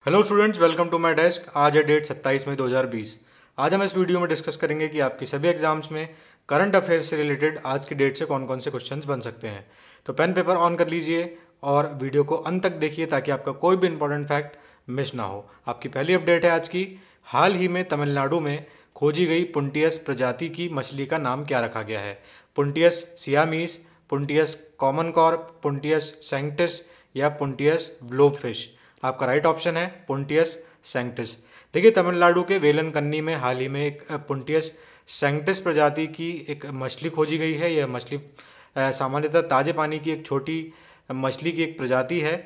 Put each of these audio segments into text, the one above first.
Hello students, welcome to my desk. आज है date 27 मई 2020। आज हम इस वीडियो में डिस्कस करेंगे कि आपकी सभी एग्जाम्स में करंट अफेयर्स से रिलेटेड आज की डेट से कौन कौन से क्वेश्चंस बन सकते हैं। तो पेन पेपर ऑन कर लीजिए और वीडियो को अंत तक देखिए ताकि आपका कोई भी इंपॉर्टेंट फैक्ट मिस ना हो। आपकी पहली अपडेट है आज की। हाल ही में तमिलनाडु में खोजी गई पुंटियस प्रजाति की मछली का नाम क्या रखा गया है? पुंटियस सियामीस, पुंटियस कॉमन कॉर्प, पुंटियस सैंक्टिस या पुंटियस ग्लोबफिश। आपका राइट ऑप्शन है पुंटियस सैंक्टिस। देखिए, तमिलनाडु के वेलनकन्नी में हाल ही में एक पुंटियस सैंक्टिस प्रजाति की एक मछली खोजी गई है। यह मछली सामान्यतः ताजे पानी की एक छोटी मछली की एक प्रजाति है।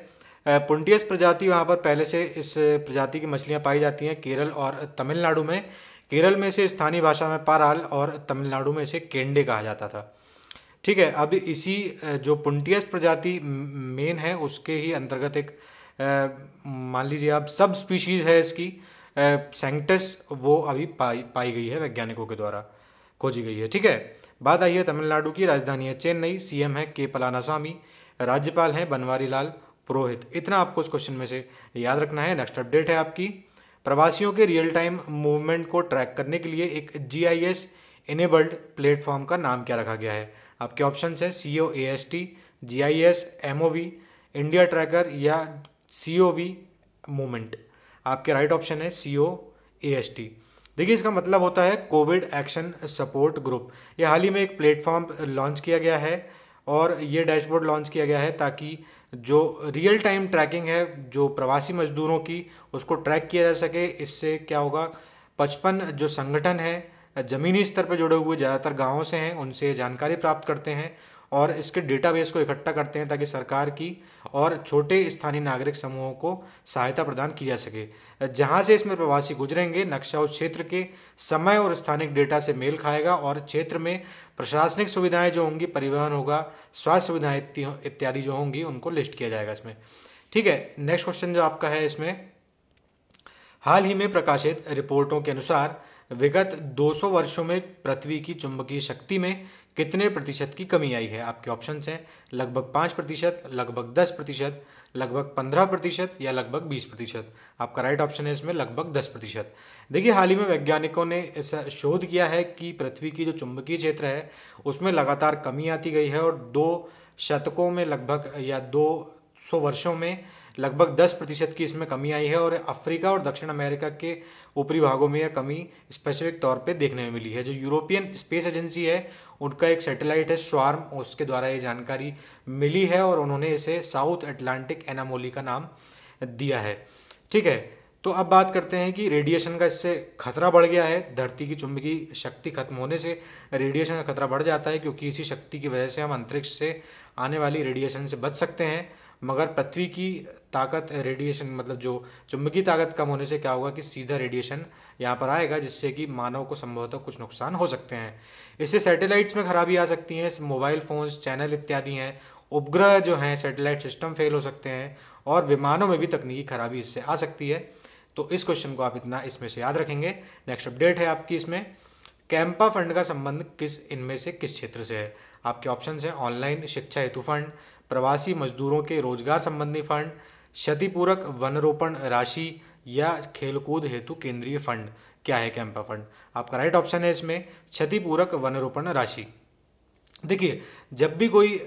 पुंटियस प्रजाति वहाँ पर पहले से इस प्रजाति की मछलियाँ पाई जाती हैं केरल और तमिलनाडु में। केरल में इसे स्थानीय भाषा में पाराल और तमिलनाडु में इसे केंडे कहा जाता था। ठीक है, अब इसी जो पुंटियस प्रजाति मेन है उसके ही अंतर्गत एक मान लीजिए आप सब स्पीशीज़ है इसकी सैंक्टिस, वो अभी पाई गई है, वैज्ञानिकों के द्वारा खोजी गई है। ठीक है, बात आई है तमिलनाडु की। राजधानी है चेन्नई, सीएम है के पलानास्वामी, राज्यपाल हैं बनवारी लाल पुरोहित। इतना आपको इस क्वेश्चन में से याद रखना है। नेक्स्ट अपडेट है आपकी। प्रवासियों के रियल टाइम मूवमेंट को ट्रैक करने के लिए एक जीआईएस इनेबल्ड प्लेटफॉर्म का नाम क्या रखा गया है? आपके ऑप्शन है COAST, GIS, MOV, India tracker या COV मूवमेंट। आपके राइट ऑप्शन है COAST। देखिए, इसका मतलब होता है कोविड एक्शन सपोर्ट ग्रुप। ये हाल ही में एक प्लेटफॉर्म लॉन्च किया गया है और ये डैशबोर्ड लॉन्च किया गया है ताकि जो रियल टाइम ट्रैकिंग है जो प्रवासी मजदूरों की, उसको ट्रैक किया जा सके। इससे क्या होगा, 55 जो संगठन है ज़मीनी स्तर पर जुड़े हुए, ज़्यादातर गाँवों से हैं, उनसे जानकारी प्राप्त करते हैं और इसके डेटाबेस को इकट्ठा करते हैं ताकि सरकार की और छोटे स्थानीय नागरिक समूहों को सहायता प्रदान की जा सके। जहां से इसमें प्रवासी गुजरेंगे, नक्शा उस क्षेत्र के समय और स्थानिक डेटा से मेल खाएगा और क्षेत्र में प्रशासनिक सुविधाएं जो होंगी, परिवहन होगा, स्वास्थ्य सुविधाएं इत्यादि जो होंगी, उनको लिस्ट किया जाएगा इसमें। ठीक है, नेक्स्ट क्वेश्चन जो आपका है इसमें, हाल ही में प्रकाशित रिपोर्टों के अनुसार विगत 200 वर्षों में पृथ्वी की चुंबकीय शक्ति में कितने प्रतिशत की कमी आई है? आपके ऑप्शंस हैं लगभग 5%, लगभग 10%, लगभग 15% या लगभग 20%। आपका राइट ऑप्शन है इसमें लगभग 10%। देखिए, हाल ही में वैज्ञानिकों ने ऐसा शोध किया है कि पृथ्वी की जो चुंबकीय क्षेत्र है उसमें लगातार कमी आती गई है और 2 शतकों में लगभग या 200 वर्षों में लगभग 10% की इसमें कमी आई है और अफ्रीका और दक्षिण अमेरिका के ऊपरी भागों में यह कमी स्पेसिफिक तौर पे देखने में मिली है। जो यूरोपियन स्पेस एजेंसी है उनका एक सैटेलाइट है स्वार्म, उसके द्वारा ये जानकारी मिली है और उन्होंने इसे साउथ अटलांटिक एनामोली का नाम दिया है। ठीक है, तो अब बात करते हैं कि रेडिएशन का इससे खतरा बढ़ गया है। धरती की चुंबकीय शक्ति खत्म होने से रेडिएशन का खतरा बढ़ जाता है क्योंकि इसी शक्ति की वजह से हम अंतरिक्ष से आने वाली रेडिएशन से बच सकते हैं। मगर पृथ्वी की ताकत रेडिएशन मतलब जो चुंबकीय ताकत कम होने से क्या होगा कि सीधा रेडिएशन यहाँ पर आएगा जिससे कि मानव को संभवतः कुछ नुकसान हो सकते हैं। इससे सैटेलाइट्स में खराबी आ सकती है, मोबाइल फोन्स, चैनल इत्यादि हैं, उपग्रह जो हैं, सैटेलाइट सिस्टम फेल हो सकते हैं और विमानों में भी तकनीकी खराबी इससे आ सकती है। तो इस क्वेश्चन को आप इतना इसमें से याद रखेंगे। नेक्स्ट अपडेट है आपकी इसमें, कैंपा फंड का संबंध इनमें से किस क्षेत्र से है? आपके ऑप्शन हैं ऑनलाइन शिक्षा हेतु फंड, प्रवासी मजदूरों के रोजगार संबंधी फंड, क्षतिपूरक वनरोपण राशि या खेलकूद हेतु केंद्रीय फंड। क्या है कैंपा फंड? आपका राइट ऑप्शन है इसमें क्षतिपूरक वनरोपण राशि। देखिए, जब भी कोई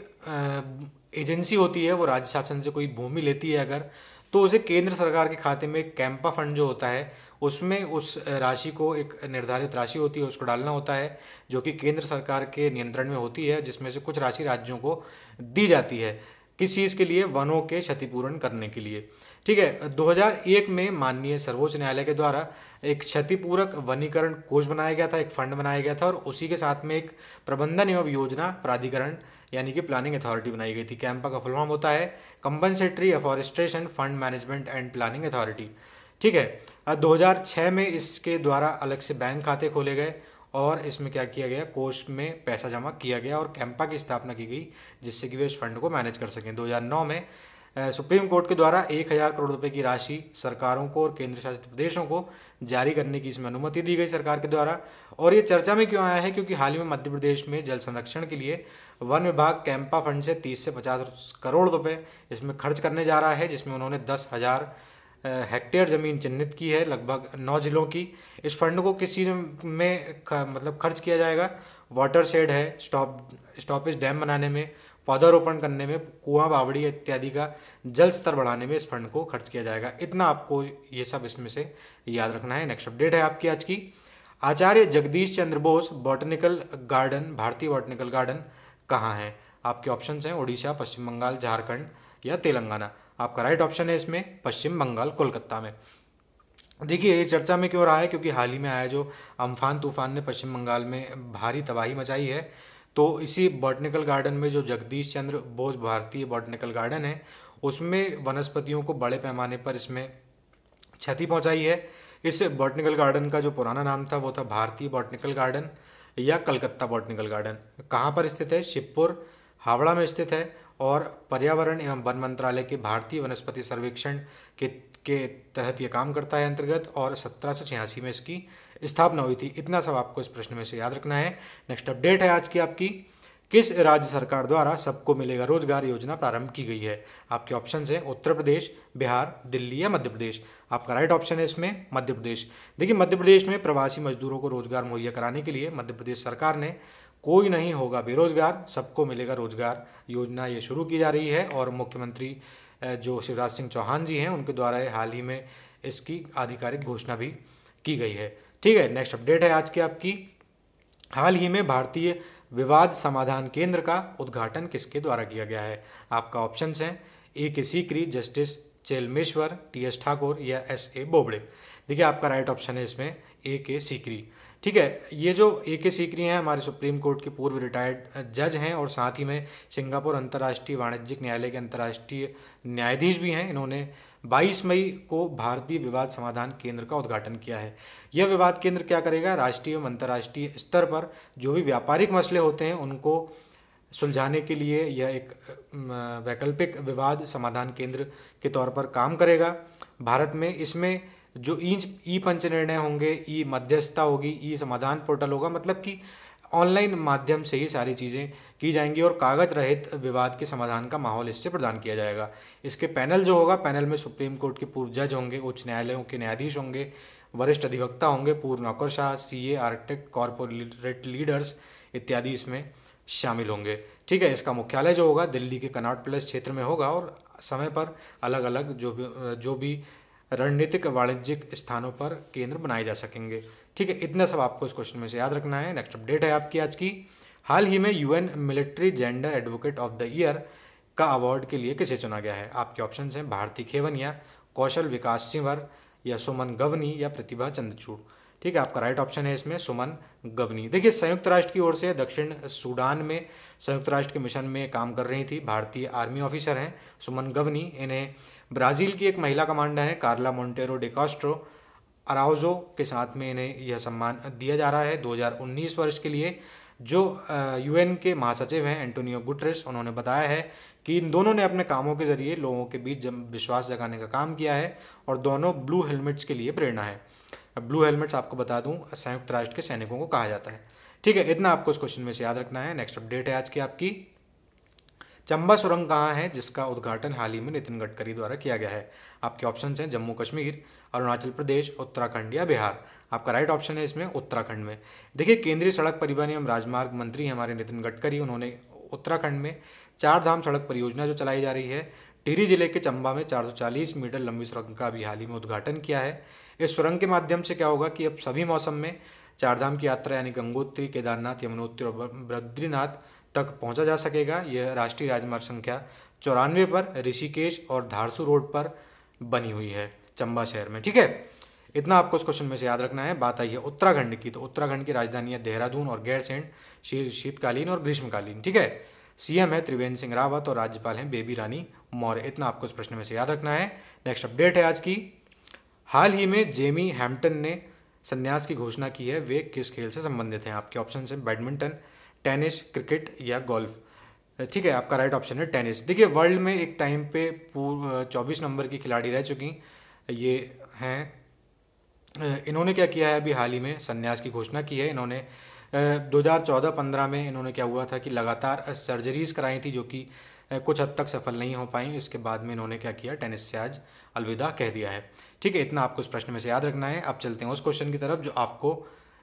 एजेंसी होती है वो राज्य शासन से कोई भूमि लेती है अगर, तो उसे केंद्र सरकार के खाते में कैंपा फंड जो होता है उसमें उस राशि को, एक निर्धारित राशि होती है, उसको डालना होता है जो कि केंद्र सरकार के नियंत्रण में होती है, जिसमें से कुछ राशि राज्यों को दी जाती है। किस चीज़ के लिए? वनों के क्षतिपूरण करने के लिए। ठीक है, 2001 में माननीय सर्वोच्च न्यायालय के द्वारा एक क्षतिपूरक वनीकरण कोष बनाया गया था, एक फंड बनाया गया था और उसी के साथ में एक प्रबंधन एवं योजना प्राधिकरण यानी कि प्लानिंग अथॉरिटी बनाई गई थी। कैंपा का फुल फॉर्म होता है compensatory afforestation fund management and planning authority. ठीक है, 2006 में इसके द्वारा अलग से बैंक खाते खोले गए और इसमें क्या किया गया, कोष में पैसा जमा किया गया और कैंपा की स्थापना की गई जिससे कि वे इस फंड को मैनेज कर सकें। 2009 में सुप्रीम कोर्ट के द्वारा 1000 करोड़ रुपए की राशि सरकारों को और केंद्र शासित प्रदेशों को जारी करने की इसमें अनुमति दी गई सरकार के द्वारा। और ये चर्चा में क्यों आया है? क्योंकि हाल ही में मध्य प्रदेश में जल संरक्षण के लिए वन विभाग कैंपा फंड से 30 से 50 करोड़ रुपए इसमें खर्च करने जा रहा है, जिसमें उन्होंने 10,000 हेक्टेयर ज़मीन चिन्हित की है, लगभग 9 जिलों की। इस फंड को किस चीज़ में मतलब खर्च किया जाएगा? वाटर शेड है, स्टॉपेज डैम बनाने में, पौधारोपण करने में, कुआं बावड़ी इत्यादि का जल स्तर बढ़ाने में इस फंड को खर्च किया जाएगा। इतना आपको ये सब इसमें से याद रखना है। नेक्स्ट अपडेट है आपकी आज की, आचार्य जगदीश चंद्र बोस बॉटनिकल गार्डन, भारतीय बॉटनिकल गार्डन कहाँ है? आपके ऑप्शन हैं उड़ीसा, पश्चिम बंगाल, झारखंड या तेलंगाना। आपका राइट ऑप्शन है इसमें पश्चिम बंगाल, कोलकाता में। देखिए ये चर्चा में क्यों रहा है, क्योंकि हाल ही में आया जो अम्फान तूफान ने पश्चिम बंगाल में भारी तबाही मचाई है, तो इसी बॉटनिकल गार्डन में जो जगदीश चंद्र बोस भारतीय बॉटनिकल गार्डन है उसमें वनस्पतियों को बड़े पैमाने पर इसमें क्षति पहुंचाई है। इस बॉटनिकल गार्डन का जो पुराना नाम था वो था भारतीय बॉटनिकल गार्डन या कलकत्ता बॉटनिकल गार्डन। कहाँ पर स्थित है? शिवपुर, हावड़ा में स्थित है और पर्यावरण एवं वन मंत्रालय के भारतीय वनस्पति सर्वेक्षण के तहत ये काम करता है अंतर्गत, और 1786 में इसकी स्थापना हुई थी। इतना सब आपको इस प्रश्न में से याद रखना है। नेक्स्ट अपडेट है आज की आपकी, किस राज्य सरकार द्वारा सबको मिलेगा रोजगार योजना प्रारंभ की गई है? आपके ऑप्शन है उत्तर प्रदेश, बिहार, दिल्ली या मध्य प्रदेश। आपका राइट ऑप्शन है इसमें मध्य प्रदेश। देखिए मध्य प्रदेश में प्रवासी मजदूरों को रोजगार मुहैया कराने के लिए मध्य प्रदेश सरकार ने कोई नहीं होगा बेरोजगार, सबको मिलेगा रोजगार योजना ये शुरू की जा रही है, और मुख्यमंत्री जो शिवराज सिंह चौहान जी हैं उनके द्वारा हाल ही में इसकी आधिकारिक घोषणा भी की गई है। ठीक है, नेक्स्ट अपडेट है आज की आपकी, हाल ही में भारतीय विवाद समाधान केंद्र का उद्घाटन किसके द्वारा किया गया है? आपका ऑप्शंस हैं ए के Sikri, justice Chelameswar, T S Thakur या एस ए बोबड़े। देखिए आपका राइट ऑप्शन है इसमें ए के सीकरी। ठीक है, ये जो ए के सीकरी हैं हमारे सुप्रीम कोर्ट के पूर्व रिटायर्ड जज हैं और साथ ही में सिंगापुर अंतर्राष्ट्रीय वाणिज्यिक न्यायालय के अंतर्राष्ट्रीय न्यायाधीश भी हैं। इन्होंने 22 मई को भारतीय विवाद समाधान केंद्र का उद्घाटन किया है। यह विवाद केंद्र क्या करेगा? राष्ट्रीय एवं अंतर्राष्ट्रीय स्तर पर जो भी व्यापारिक मसले होते हैं उनको सुलझाने के लिए यह एक वैकल्पिक विवाद समाधान केंद्र के तौर पर काम करेगा भारत में। इसमें जो ई पंच निर्णय होंगे, ई मध्यस्थता होगी, ई समाधान पोर्टल होगा, मतलब कि ऑनलाइन माध्यम से ही सारी चीज़ें की जाएंगी और कागज रहित विवाद के समाधान का माहौल इससे प्रदान किया जाएगा। इसके पैनल जो होगा, पैनल में सुप्रीम कोर्ट के पूर्व जज होंगे, उच्च न्यायालयों के न्यायाधीश होंगे, वरिष्ठ अधिवक्ता होंगे, पूर्व नौकरशाह, सीए, आर्किटेक्ट, कॉरपोरेट लीडर्स इत्यादि इसमें शामिल होंगे। ठीक है, इसका मुख्यालय जो होगा दिल्ली के कनॉट प्लेस क्षेत्र में होगा और समय पर अलग अलग जो भी रणनीतिक वाणिज्यिक स्थानों पर केंद्र बनाए जा सकेंगे। ठीक है, इतना सब आपको इस क्वेश्चन में से याद रखना है। नेक्स्ट अपडेट है आपकी आज की, हाल ही में UN military gender advocate of the year का अवार्ड के लिए किसे चुना गया है? आपके ऑप्शन हैं भारती खेवनिया, कौशल विकास सिंवर या सुमन गवनी या प्रतिभा चंद्रचूड़। ठीक है, आपका राइट ऑप्शन है इसमें सुमन गवनी। देखिए संयुक्त राष्ट्र की ओर से दक्षिण सूडान में संयुक्त राष्ट्र के मिशन में काम कर रही थी, भारतीय आर्मी ऑफिसर हैं सुमन गवनी। इन्हें ब्राज़ील की एक महिला कमांडर हैं कार्ला मोंटेरो डे कास्ट्रो अराउजो के साथ में इन्हें यह सम्मान दिया जा रहा है 2019 वर्ष के लिए। जो यूएन के महासचिव हैं एंटोनियो गुटरेस, उन्होंने बताया है कि इन दोनों ने अपने कामों के जरिए लोगों के बीच विश्वास जगाने का काम किया है और दोनों ब्लू हेलमेट्स के लिए प्रेरणा है। ब्लू हेलमेट्स आपको बता दूं संयुक्त राष्ट्र के सैनिकों को कहा जाता है। ठीक है, इतना आपको इस क्वेश्चन में से याद रखना है। नेक्स्ट अपडेट है आज की आपकी, चंबा सुरंग कहाँ है जिसका उद्घाटन हाल ही में नितिन गडकरी द्वारा किया गया है? आपके ऑप्शन हैं जम्मू कश्मीर, अरुणाचल प्रदेश, उत्तराखंड या बिहार। आपका राइट ऑप्शन है इसमें उत्तराखंड में। देखिए केंद्रीय सड़क परिवहन एवं राजमार्ग मंत्री हमारे नितिन गडकरी, उन्होंने उत्तराखंड में 4 धाम सड़क परियोजना जो चलाई जा रही है टिहरी जिले के चंबा में 440 मीटर लंबी सुरंग का भी हाल ही में उद्घाटन किया है। इस सुरंग के माध्यम से क्या होगा कि अब सभी मौसम में 4 धाम की यात्रा यानी गंगोत्री, केदारनाथ, यमुनोत्री और बद्रीनाथ तक पहुंचा जा सकेगा। यह राष्ट्रीय राजमार्ग संख्या 94 पर ऋषिकेश और धारसू रोड पर बनी हुई है चंबा शहर में। ठीक है, इतना आपको इस क्वेश्चन में से याद रखना है। बात आई है उत्तराखंड की, तो उत्तराखंड की राजधानी है देहरादून और गैरसैंण शीतकालीन और ग्रीष्मकालीन। ठीक है, सीएम है त्रिवेंद्र सिंह रावत और राज्यपाल हैं बेबी रानी मौर्य। इतना आपको इस प्रश्न में से याद रखना है। नेक्स्ट अपडेट है आज की, हाल ही में जेमी हैम्पटन ने संन्यास की घोषणा की है, वे किस खेल से संबंधित हैं? आपके ऑप्शन हैं बैडमिंटन, टेनिस, क्रिकेट या गोल्फ। ठीक है, आपका राइट ऑप्शन है टेनिस। देखिए वर्ल्ड में एक टाइम पे 24 नंबर की खिलाड़ी रह चुकी ये हैं। इन्होंने क्या किया है, अभी हाल ही में संन्यास की घोषणा की है। इन्होंने 2014-15 में इन्होंने क्या हुआ था कि लगातार सर्जरीज कराई थी जो कि कुछ हद तक सफल नहीं हो पाई। इसके बाद में इन्होंने क्या किया, टेनिस से आज अलविदा कह दिया है। ठीक है, इतना आपको इस प्रश्न में से याद रखना है। अब चलते हैं उस क्वेश्चन की तरफ जो आपको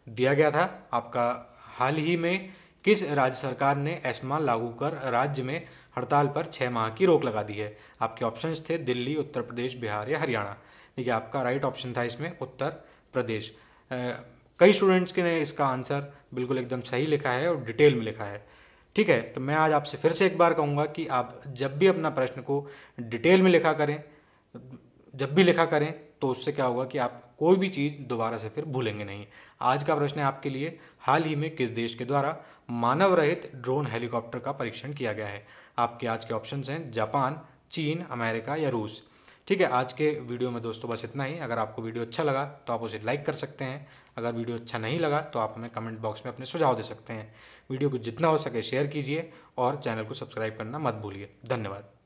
दिया गया था आपका। हाल ही में किस राज्य सरकार ने एस्मा लागू कर राज्य में हड़ताल पर 6 माह की रोक लगा दी है? आपके ऑप्शंस थे दिल्ली, उत्तर प्रदेश, बिहार या हरियाणा। देखिए आपका राइट ऑप्शन था इसमें उत्तर प्रदेश। कई स्टूडेंट्स के ने इसका आंसर बिल्कुल एकदम सही लिखा है और डिटेल में लिखा है। ठीक है, तो मैं आज आपसे फिर से एक बार कहूँगा कि आप जब भी अपना प्रश्न को डिटेल में लिखा करें, जब भी लिखा करें तो उससे क्या होगा कि आप कोई भी चीज़ दोबारा से फिर भूलेंगे नहीं। आज का प्रश्न है आपके लिए, हाल ही में किस देश के द्वारा मानव रहित ड्रोन हेलीकॉप्टर का परीक्षण किया गया है? आपके आज के ऑप्शंस हैं जापान, चीन, अमेरिका या रूस। ठीक है, आज के वीडियो में दोस्तों बस इतना ही। अगर आपको वीडियो अच्छा लगा तो आप उसे लाइक कर सकते हैं। अगर वीडियो अच्छा नहीं लगा तो आप हमें कमेंट बॉक्स में अपने सुझाव दे सकते हैं। वीडियो को जितना हो सके शेयर कीजिए और चैनल को सब्सक्राइब करना मत भूलिए। धन्यवाद।